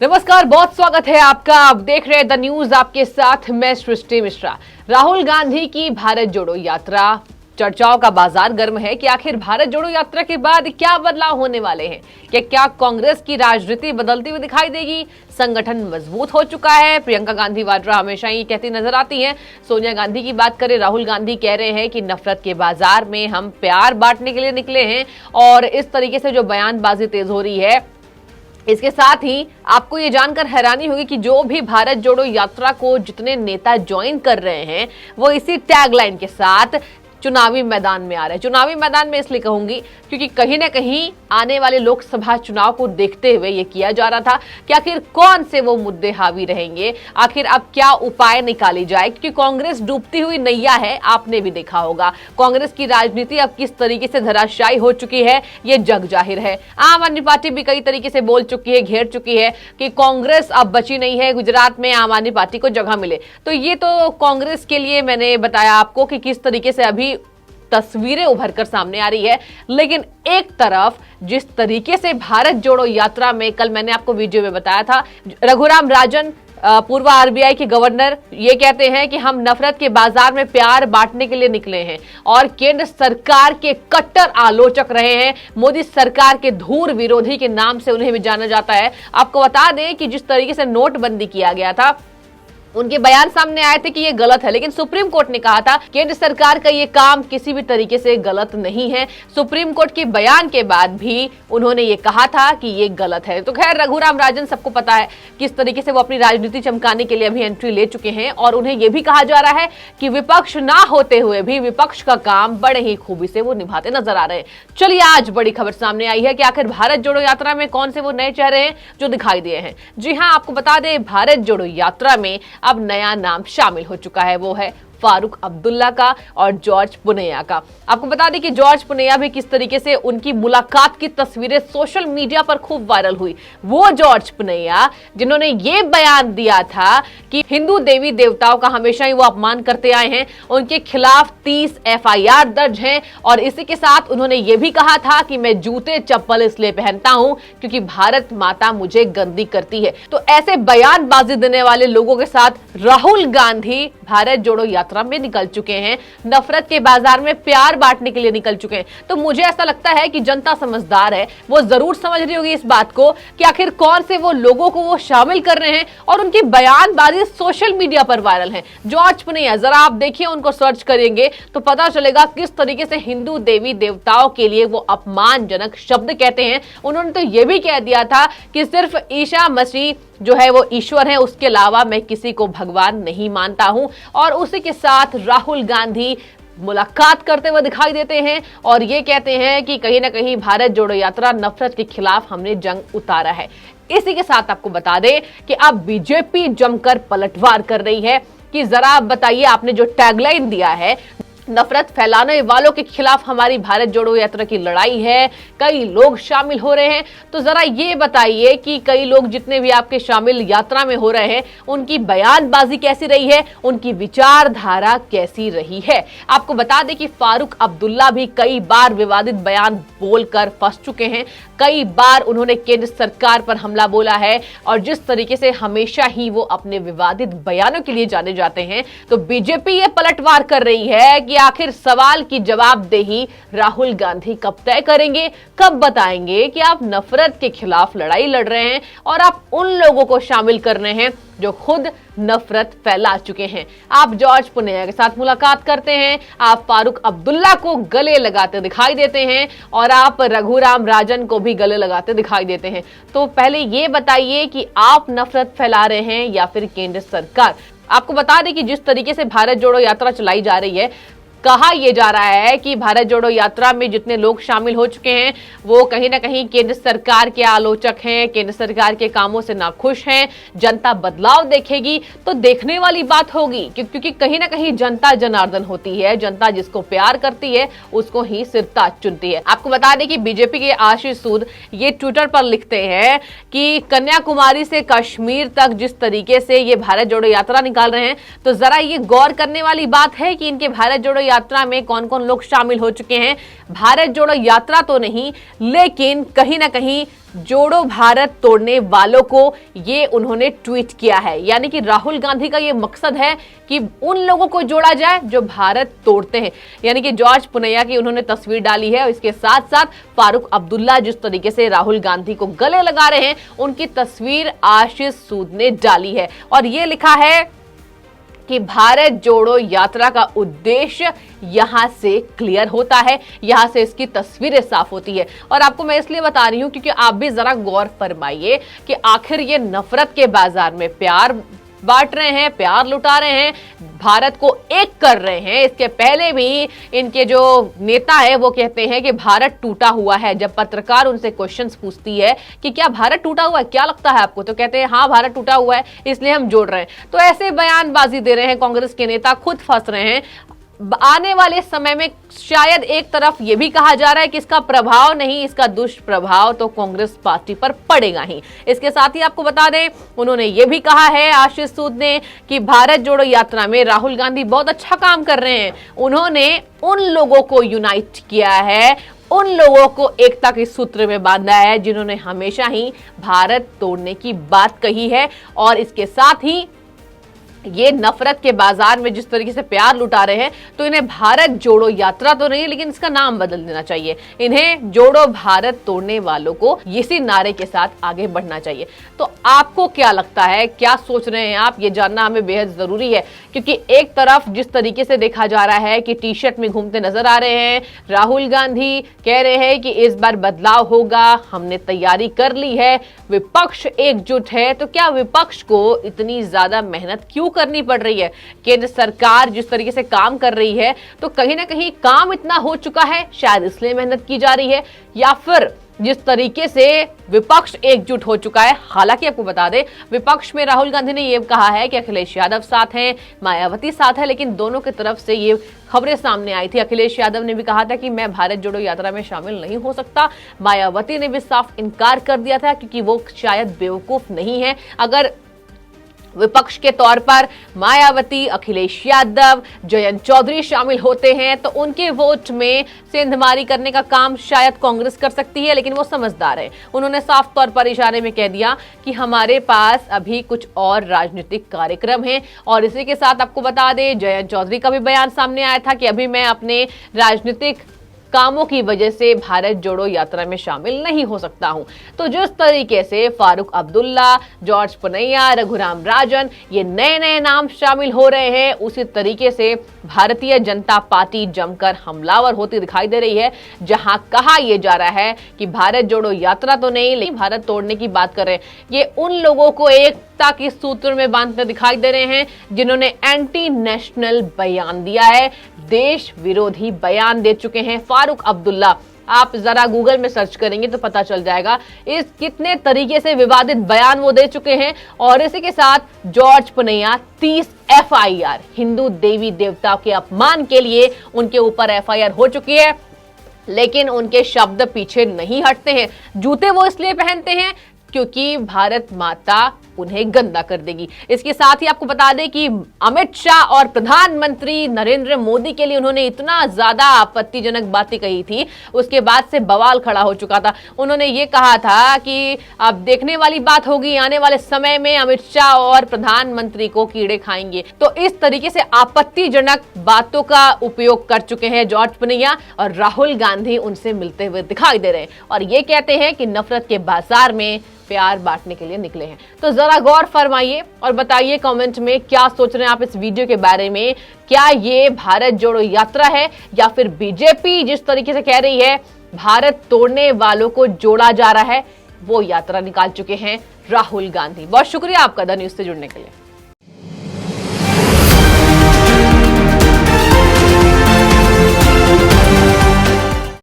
नमस्कार, बहुत स्वागत है आपका। आप देख रहे हैं द न्यूज, आपके साथ मैं सृष्टि मिश्रा। राहुल गांधी की भारत जोड़ो यात्रा, चर्चाओं का बाजार गर्म है कि आखिर भारत जोड़ो यात्रा के बाद क्या बदलाव होने वाले हैं। क्या कांग्रेस की राजनीति बदलती हुई दिखाई देगी? संगठन मजबूत हो चुका है। प्रियंका गांधी वाड्रा हमेशा ही कहती नजर आती हैं। सोनिया गांधी की बात करें, राहुल गांधी कह रहे हैं कि नफरत के बाजार में हम प्यार बांटने के लिए निकले हैं, और इस तरीके से जो बयानबाजी तेज हो रही है, इसके साथ ही आपको ये जानकर हैरानी होगी कि जो भी भारत जोड़ो यात्रा को जितने नेता ज्वाइन कर रहे हैं, वो इसी टैगलाइन के साथ चुनावी मैदान में आ रहे हैं। चुनावी मैदान में इसलिए कहूंगी क्योंकि कहीं ना कहीं आने वाले लोकसभा चुनाव को देखते हुए ये किया जा रहा था कि आखिर कौन से वो मुद्दे हावी रहेंगे, आखिर अब क्या उपाय निकाली जाए, क्योंकि कांग्रेस डूबती हुई नैया है। आपने भी देखा होगा कांग्रेस की राजनीति अब किस तरीके से धराशायी हो चुकी है, ये जग जाहिर है। आम आदमी पार्टी भी कई तरीके से बोल चुकी है, घेर चुकी है कि कांग्रेस अब बची नहीं है, गुजरात में आम आदमी पार्टी को जगह मिले। तो ये तो कांग्रेस के लिए मैंने बताया आपको कि किस तरीके से अभी तस्वीरें उभर कर सामने आ रही है। लेकिन एक तरफ जिस तरीके से भारत जोड़ो यात्रा में, कल मैंने आपको वीडियो में बताया था, रघुराम राजन पूर्व आरबीआई के गवर्नर ये कहते हैं कि हम नफरत के बाजार में प्यार बांटने के लिए निकले हैं, और केंद्र सरकार के कट्टर आलोचक रहे हैं। मोदी सरकार के धूर विरोधी के नाम से उन्हें भी जाना जाता है। आपको बता दें कि जिस तरीके से नोटबंदी किया गया था, उनके बयान सामने आए थे कि ये गलत है, लेकिन सुप्रीम कोर्ट ने कहा था केंद्र सरकार का ये काम किसी भी तरीके से गलत नहीं है। सुप्रीम कोर्ट के बयान के बाद भी उन्होंने ये कहा था कि ये गलत है। तो खैर, रघुराम राजन सबको पता है किस तरीके से वो अपनी राजनीति चमकाने के लिए अभी एंट्री ले चुके हैं, और उन्हें यह भी कहा जा रहा है कि विपक्ष ना होते हुए भी विपक्ष का काम बड़े ही खूबी से वो निभाते नजर आ रहे हैं। चलिए, आज बड़ी खबर सामने आई है कि आखिर भारत जोड़ो यात्रा में कौन से वो नए चेहरे हैं जो दिखाई दिए हैं। जी हां, आपको बता दें, भारत जोड़ो यात्रा में अब नया नाम शामिल हो चुका है, वो है फारूक अब्दुल्ला का और जॉर्ज पुनैया का। आपको बता दें कि जॉर्ज पुनैया भी किस तरीके से उनकी मुलाकात की तस्वीरें सोशल मीडिया पर खूब वायरल हुई। वो जॉर्ज पुनैया जिन्होंने ये बयान दिया था कि हिंदू देवी देवताओं का हमेशा ही वो अपमान करते आए हैं, उनके खिलाफ 30 FIR दर्ज हैं, और इसी के साथ उन्होंने ये भी कहा था कि मैं जूते चप्पल इसलिए पहनता हूं क्योंकि भारत माता मुझे गंदी करती है। तो ऐसे बयानबाजी देने वाले लोगों के साथ राहुल गांधी भारत जोड़ो यात्रा में निकल चुके हैं, नफरत के बाजार में प्यार बांटने के लिए निकल चुके हैं। तो मुझे ऐसा लगता है कि जनता समझदार है, वो जरूर समझ रही होगी इस बात को कि आखिर कौन से वो लोगों को वो शामिल कर रहे हैं, और उनकी बयानबाजी सोशल मीडिया पर वायरल है। जॉर्ज पुनैया, जरा आप देखिए, उनको सर्च करेंगे तो पता चलेगा किस तरीके से हिंदू देवी देवताओं के लिए वो अपमानजनक शब्द कहते हैं। उन्होंने तो ये भी कह दिया था कि सिर्फ ईसा मसीह जो है वो ईश्वर है, उसके अलावा मैं किसी को भगवान नहीं मानता हूं। और उसी के साथ राहुल गांधी मुलाकात करते हुए दिखाई देते हैं और ये कहते हैं कि कहीं ना कहीं भारत जोड़ो यात्रा, नफरत के खिलाफ हमने जंग उतारा है। इसी के साथ आपको बता दें कि अब बीजेपी जमकर पलटवार कर रही है कि जरा आप बताइए, आपने जो टैगलाइन दिया है, नफरत फैलाने वालों के खिलाफ हमारी भारत जोड़ो यात्रा की लड़ाई है, कई लोग शामिल हो रहे हैं, तो जरा ये बताइए कि कई लोग जितने भी आपके शामिल यात्रा में हो रहे हैं, उनकी बयानबाजी कैसी रही है, उनकी विचारधारा कैसी रही है। आपको बता दें कि फारूक अब्दुल्ला भी कई बार विवादित बयान बोलकर फंस चुके हैं। कई बार उन्होंने केंद्र सरकार पर हमला बोला है, और जिस तरीके से हमेशा ही वो अपने विवादित बयानों के लिए जाने जाते हैं, तो बीजेपी ये पलटवार कर रही है कि आखिर सवाल की जवाबदेही राहुल गांधी कब तय करेंगे, कब बताएंगे कि आप नफरत के खिलाफ लड़ाई लड़ रहे हैं और आप उन लोगों को शामिल कर रहे हैं जो खुद नफरत फैला चुके हैं। आप जॉर्ज पुनैया के साथ मुलाकात करते हैं, आप फारूक अब्दुल्ला को गले लगाते दिखाई देते हैं, और आप रघुराम राजन को भी गले लगाते दिखाई देते हैं। तो पहले ये बताइए कि आप नफरत फैला रहे हैं या फिर केंद्र सरकार? आपको बता दें कि जिस तरीके से भारत जोड़ो यात्रा चलाई जा रही है, कहा यह जा रहा है कि भारत जोड़ो यात्रा में जितने लोग शामिल हो चुके हैं वो कहीं ना कहीं केंद्र सरकार के आलोचक हैं, केंद्र सरकार के कामों से नाखुश हैं। जनता बदलाव देखेगी तो देखने वाली बात होगी, क्योंकि कहीं ना कहीं जनता जनार्दन होती है, जनता जिसको प्यार करती है उसको ही सिरताज चुनती है। आपको बता दें कि बीजेपी के आशीष सूद ये ट्विटर पर लिखते हैं कि कन्याकुमारी से कश्मीर तक जिस तरीके से ये भारत जोड़ो यात्रा निकाल रहे हैं, तो जरा ये गौर करने वाली बात है कि इनके भारत जोड़ो यात्रा में कौन कौन लोग शामिल हो चुके हैं। भारत जोड़ो यात्रा तो नहीं, लेकिन कहीं ना कहीं जोड़ो भारत तोड़ने वालों को ये उन्होंने ट्वीट किया है। यानी कि राहुल गांधी का ये मकसद है कि उन लोगों को जोड़ा जाए जो भारत तोड़ते हैं। यानी कि जॉर्ज पुनैया की उन्होंने तस्वीर डाली है और इसके साथ साथ फारूक अब्दुल्ला जिस तरीके से राहुल गांधी को गले लगा रहे हैं, उनकी तस्वीर आशीष सूद ने डाली है और ये लिखा है कि भारत जोड़ो यात्रा का उद्देश्य यहां से क्लियर होता है, यहां से इसकी तस्वीरें साफ होती है। और आपको मैं इसलिए बता रही हूं क्योंकि आप भी जरा गौर फरमाइए कि आखिर ये नफरत के बाजार में प्यार बांट रहे हैं, प्यार लुटा रहे हैं, भारत को एक कर रहे हैं। इसके पहले भी इनके जो नेता है वो कहते हैं कि भारत टूटा हुआ है। जब पत्रकार उनसे क्वेश्चंस पूछती है कि क्या भारत टूटा हुआ है, क्या लगता है आपको, तो कहते हैं हाँ भारत टूटा हुआ है इसलिए हम जोड़ रहे हैं। तो ऐसे बयानबाजी दे रहे हैं कांग्रेस के नेता, खुद फंस रहे हैं। आने वाले समय में शायद एक तरफ यह भी कहा जा रहा है कि इसका प्रभाव नहीं, इसका दुष्प्रभाव तो कांग्रेस पार्टी पर पड़ेगा ही। इसके साथ ही आपको बता दें, उन्होंने ये भी कहा है आशीष सूद ने कि भारत जोड़ो यात्रा में राहुल गांधी बहुत अच्छा काम कर रहे हैं। उन्होंने उन लोगों को यूनाइट किया है, उन लोगों को एकता के सूत्र में बांधा है जिन्होंने हमेशा ही भारत तोड़ने की बात कही है। और इसके साथ ही ये नफरत के बाजार में जिस तरीके से प्यार लुटा रहे हैं, तो इन्हें भारत जोड़ो यात्रा तो नहीं, लेकिन इसका नाम बदल देना चाहिए। इन्हें जोड़ो भारत तोड़ने वालों को इसी नारे के साथ आगे बढ़ना चाहिए। तो आपको क्या लगता है, क्या सोच रहे हैं आप, ये जानना हमें बेहद जरूरी है। क्योंकि एक तरफ जिस तरीके से देखा जा रहा है कि टी शर्ट में घूमते नजर आ रहे हैं राहुल गांधी, कह रहे हैं कि इस बार बदलाव होगा, हमने तैयारी कर ली है, विपक्ष एकजुट है। तो क्या विपक्ष को इतनी ज्यादा मेहनत क्यों करनी पड़ रही है? केंद्र सरकार जिस तरीके से काम कर रही है, तो कहीं ना कहीं काम इतना हो चुका है, शायद इसलिए मेहनत की जा रही है, या फिर जिस तरीके से विपक्ष एकजुट हो चुका है। हालांकि आपको बता दें, विपक्ष में राहुल गांधी ने यह कहा है कि अखिलेश यादव साथ हैं, मायावती साथ है, लेकिन दोनों की तरफ से ये खबरें सामने आई थी। अखिलेश यादव ने भी कहा था कि मैं भारत जोड़ो यात्रा में शामिल नहीं हो सकता। मायावती ने भी साफ इनकार कर दिया था क्योंकि वो शायद बेवकूफ नहीं है। अगर विपक्ष के तौर पर मायावती, अखिलेश यादव, जयंत चौधरी शामिल होते हैं तो उनके वोट में सेंधमारी करने का काम शायद कांग्रेस कर सकती है, लेकिन वो समझदार है। उन्होंने साफ तौर पर इशारे में कह दिया कि हमारे पास अभी कुछ और राजनीतिक कार्यक्रम हैं। और इसी के साथ आपको बता दें, जयंत चौधरी का भी बयान सामने आया था कि अभी मैं अपने राजनीतिक कामों की वजह से भारत जोड़ो यात्रा में शामिल नहीं हो सकता हूं। तो जिस तरीके से फारूक अब्दुल्ला, जॉर्ज पुनैया, रघुराम राजन, ये नए नए नाम शामिल हो रहे हैं, उसी तरीके से भारतीय जनता पार्टी जमकर हमलावर होती दिखाई दे रही है। जहां कहा यह जा रहा है कि भारत जोड़ो यात्रा तो नहीं, लेकिन भारत तोड़ने की बात कर रहे हैं। ये उन लोगों को एकता के सूत्र में बांधते दिखाई दे रहे हैं जिन्होंने एंटी नेशनल बयान दिया है, देश विरोधी बयान दे चुके हैं। फारूक अब्दुल्ला, आप जरा गूगल में सर्च करेंगे तो पता चल जाएगा इस कितने तरीके से विवादित बयान वो दे चुके हैं। और इसी के साथ जॉर्ज पुनैया 30 FIR हिंदू देवी देवता के अपमान के लिए उनके ऊपर FIR हो चुकी है, लेकिन उनके शब्द पीछे नहीं हटते हैं। जूते वो इसलिए पहनते हैं क्योंकि भारत माता उन्हें गंदा कर देगी। इसके साथ ही आपको बता दें कि अमित शाह और प्रधानमंत्री नरेंद्र मोदी के लिए उन्होंने इतना ज्यादा आपत्तिजनक बातें कही थी, उसके बाद से बवाल खड़ा हो चुका था। उन्होंने ये कहा था कि अब देखने वाली बात होगी, आने वाले समय में अमित शाह और प्रधानमंत्री को कीड़े खाएंगे। तो इस तरीके से आपत्तिजनक बातों का उपयोग कर चुके हैं जॉर्ज पुनैया, और राहुल गांधी उनसे मिलते हुए दिखाई दे रहे हैं और ये कहते हैं कि नफरत के बाजार में प्यार बांटने के लिए निकले हैं। तो जरा गौर फरमाइए और बताइए कमेंट में क्या सोच रहे हैं आप इस वीडियो के बारे में। क्या ये भारत जोड़ो यात्रा है, या फिर बीजेपी जिस तरीके से कह रही है भारत तोड़ने वालों को जोड़ा जा रहा है, वो यात्रा निकाल चुके हैं राहुल गांधी। बहुत शुक्रिया आपका द न्यूज़ से जुड़ने के लिए।